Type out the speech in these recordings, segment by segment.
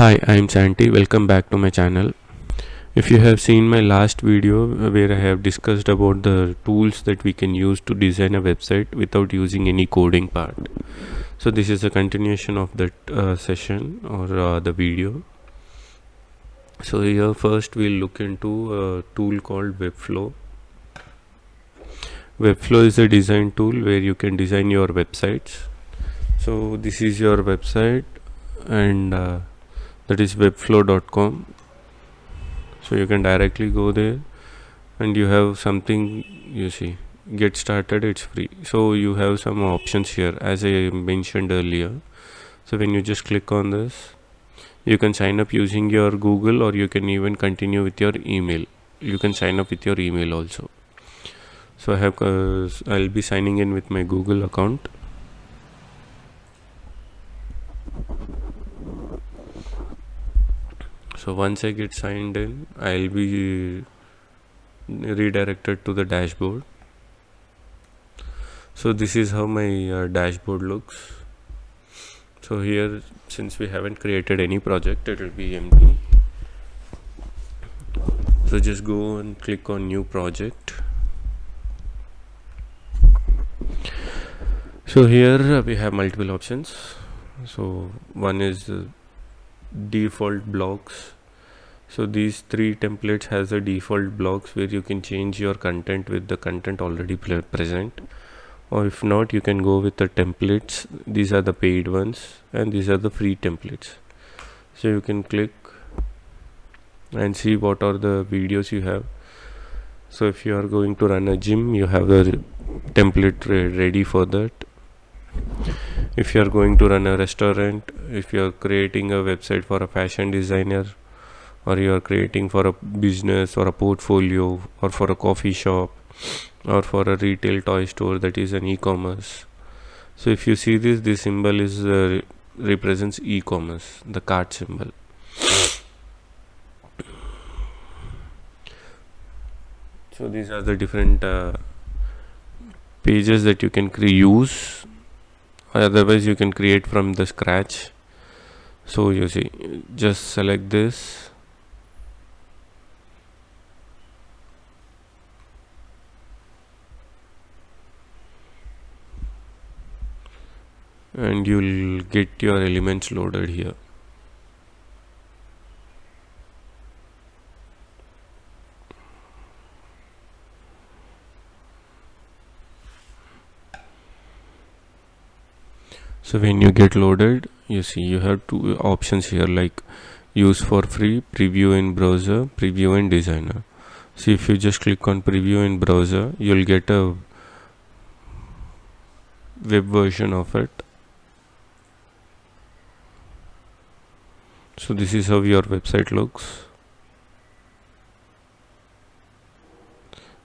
Hi, I'm Santi. Welcome back to my channel. If you have seen my last video where I have discussed about the tools that we can use to design a website without using any coding part. So this is a continuation of that session or the video. So here first we'll look into a tool called Webflow. Webflow is a design tool where you can design your websites. So this is your website and that is webflow.com. So you can directly go there and you have something, you see, get started, it's free. So you have some options here as I mentioned earlier. So when you just click on this, you can sign up using your Google, or you can even continue with your email. You can sign up with your email also. So I'll be signing in with my Google account. So once I get signed in, I'll be redirected to the dashboard. So this is how my dashboard looks. So here, since we haven't created any project, it will be empty. So just go and click on new project. So here we have multiple options. So one is default blocks. So these three templates has a default blocks where you can change your content with the content already present, or if not, you can go with the templates. These are the paid ones and these are the free templates. So you can click and see what are the videos you have. So if you are going to run a gym, you have the template ready for that. If you are going to run a restaurant, if you are creating a website for a fashion designer, or you are creating for a business or a portfolio, or for a coffee shop, or for a retail toy store, that is an e-commerce. So if you see this symbol is represents e-commerce, the cart symbol. So these are the different pages that you can use. Otherwise you can create from the scratch. So you see, just select this and you'll get your elements loaded here. So when you get loaded, you see you have two options here, like use for free, preview in browser, preview in designer. So if you just click on preview in browser, you'll get a web version of it. So this is how your website looks.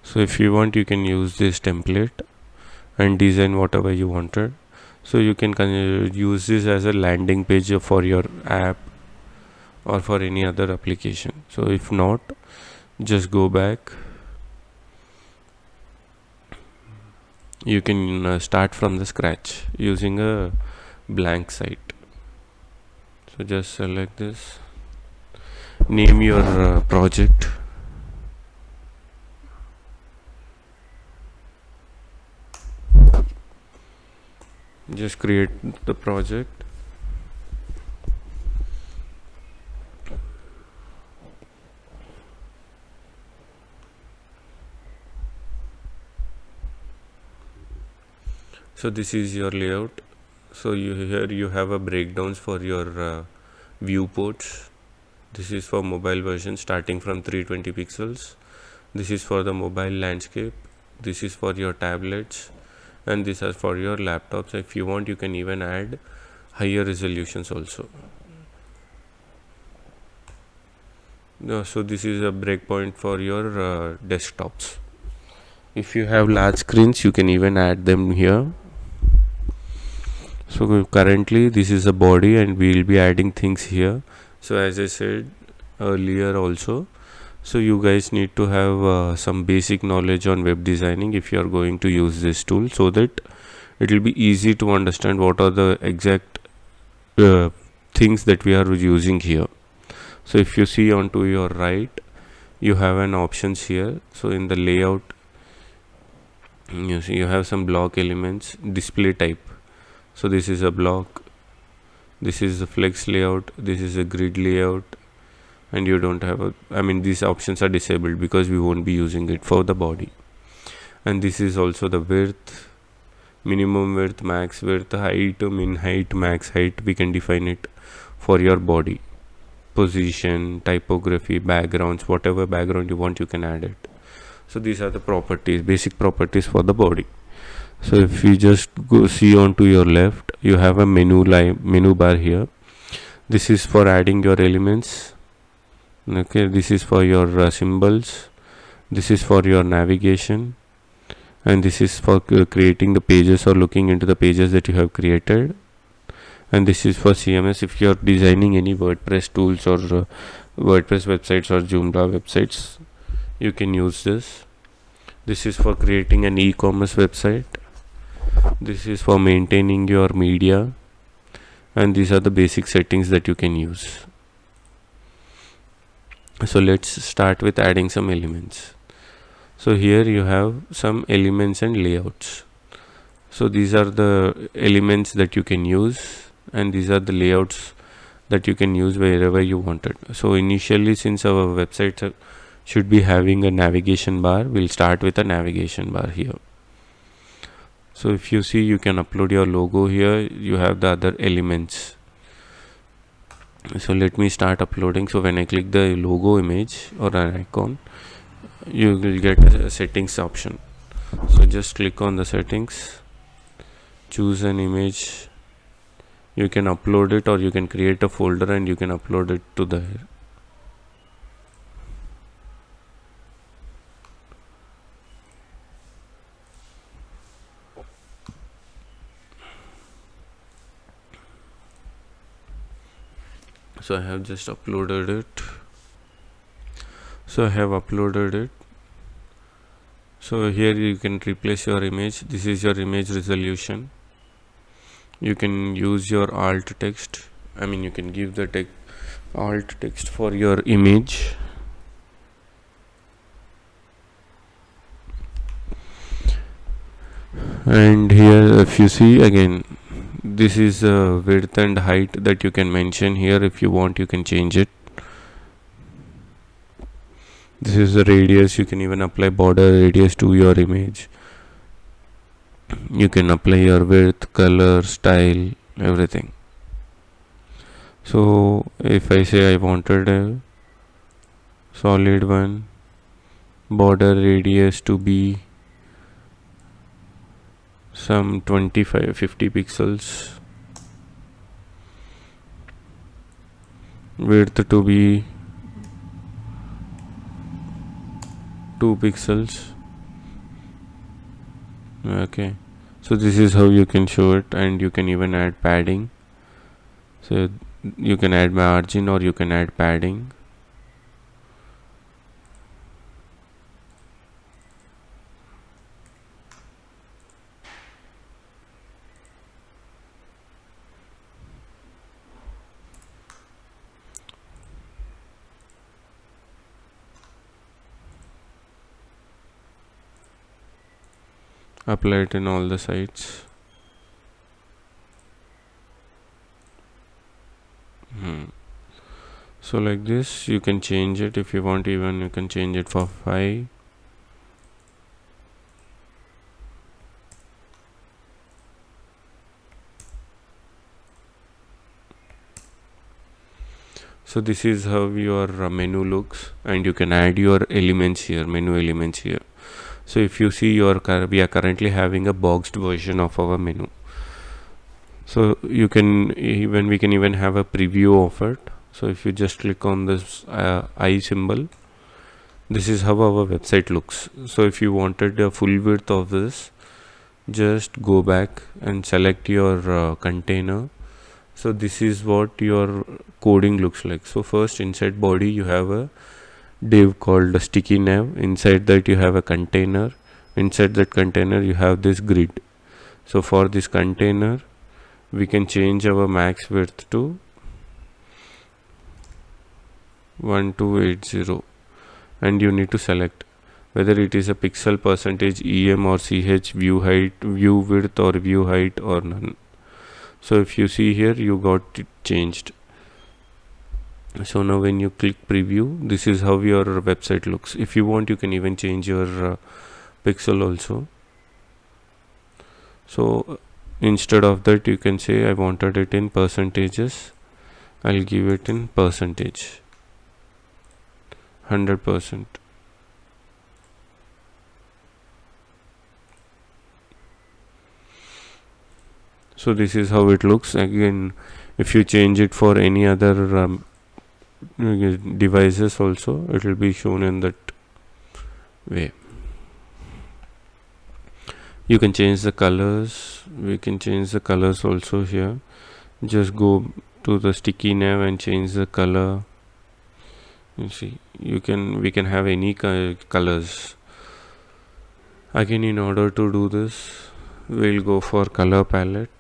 So if you want, you can use this template and design whatever you wanted. So you can use this as a landing page for your app or for any other application. So if not, just go back. You can start from the scratch using a blank site. So just select this, name your project. Just create the project. So this is your layout. So here you have a breakdowns for your viewports. This is for mobile version starting from 320 pixels. This is for the mobile landscape. This is for your tablets, and this is for your laptops. If you want, you can even add higher resolutions also. So this is a breakpoint for your desktops. If you have large screens, you can even add them here. So currently this is a body and we will be adding things here. So as I said earlier also, so you guys need to have some basic knowledge on web designing if you are going to use this tool, so that it will be easy to understand what are the exact things that we are using here. So if you see onto your right, you have an options here. So in the layout, you see you have some block elements, display type. So this is a block, this is a flex layout, this is a grid layout, and you don't have these options are disabled because we won't be using it for the body. And this is also the width, minimum width, max width, height, min height, max height. We can define it for your body. Position, typography, backgrounds, whatever background you want, you can add it. So these are the properties, basic properties for the body. So if you just go see onto your left, you have a menu bar here. This is for adding your elements. Okay, this is for your symbols. This is for your navigation, and this is for creating the pages or looking into the pages that you have created. And this is for CMS. If you are designing any WordPress tools or WordPress websites or Joomla websites, you can use this. This is for creating an e-commerce website. This is for maintaining your media, and these are the basic settings that you can use. So let's start with adding some elements. So here you have some elements and layouts. So these are the elements that you can use, and these are the layouts that you can use wherever you want it. So initially, since our website should be having a navigation bar, we'll start with a navigation bar here. So if you see, you can upload your logo here. You have the other elements. So let me start uploading. So when I click the logo image or an icon, you will get a settings option. So just click on the settings, choose an image. You can upload it, or you can create a folder and you can upload it to there. So I have just uploaded it. So I have uploaded it. So here you can replace your image. This is your image resolution. You can use your alt text. You can give the alt text for your image. And here, if you see again, this is width and height that you can mention here. If you want, you can change it. This is the radius. You can even apply border radius to your image. You can apply your width, color, style, everything. So if I say I wanted a solid one, border radius to be some 25-50 pixels, width to be 2 pixels. Okay, so this is how you can show it, and you can even add padding. So you can add margin or you can add padding. Apply it in all the sites. So like this, you can change it if you want. Even you can change it for 5. So this is how your menu looks, and you can add your elements here, menu elements here. So if you see, we are currently having a boxed version of our menu. So we can even have a preview of it. So if you just click on this eye symbol, this is how our website looks. So if you wanted a full width of this, just go back and select your container. So this is what your coding looks like. So first, inside body, you have a div called a sticky nav. Inside that you have a container. Inside that container you have this grid. So for this container, we can change our max width to 1280, and you need to select whether it is a pixel, percentage, em or ch, view height, view width or view height, or none. So if you see here, you got it changed. So now when you click preview, this is how your website looks. If you want, you can even change your pixel also. So instead of that, you can say I wanted it in percentages. I'll give it in percentage, 100%. So this is how it looks. Again, if you change it for any other devices also, it will be shown in that way. You can change the colors. We can change the colors also here. Just go to the sticky nav and change the color. You see, we can have any colors. Again, in order to do this, we'll go for color palette.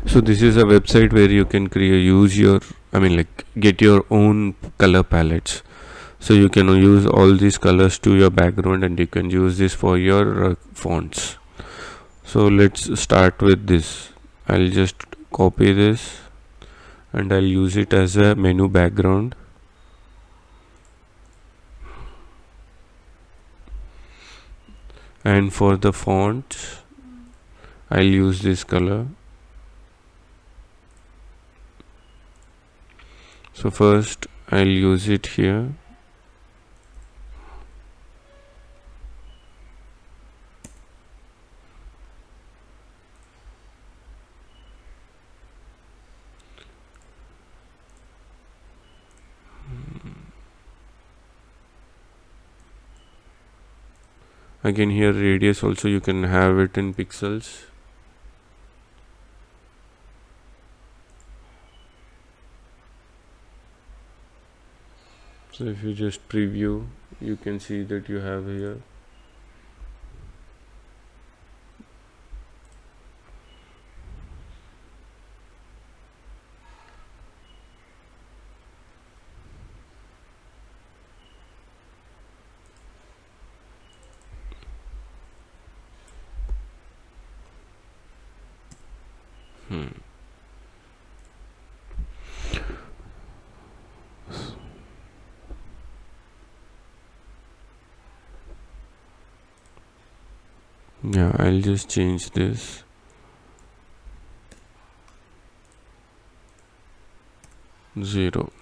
So this is a website where you can get your own color palettes. So you can use all these colors to your background, and you can use this for your fonts. So let's start with this. I'll just copy this and I'll use it as a menu background. And for the fonts, I'll use this color. So first I'll use it here. Again, here radius also you can have it in pixels. So if you just preview, you can see that you have here. Yeah, I'll just change this. Zero.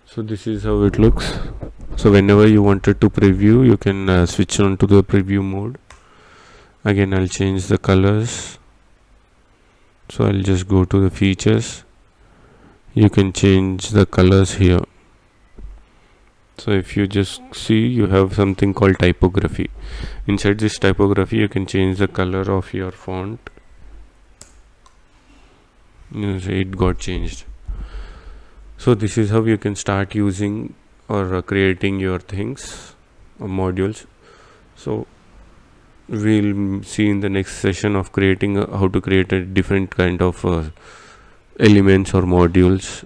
So this is how it looks. So whenever you wanted to preview, you can switch on to the preview mode. Again, I'll change the colors. So I'll just go to the features. You can change the colors here. So if you just see, you have something called typography. Inside this typography, you can change the color of your font. You see, it got changed. So this is how you can start using or creating your things or modules. So we'll see in the next session of creating how to create a different kind of elements or modules.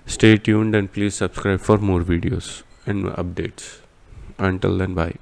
Stay tuned and please subscribe for more videos and updates. Until then, bye.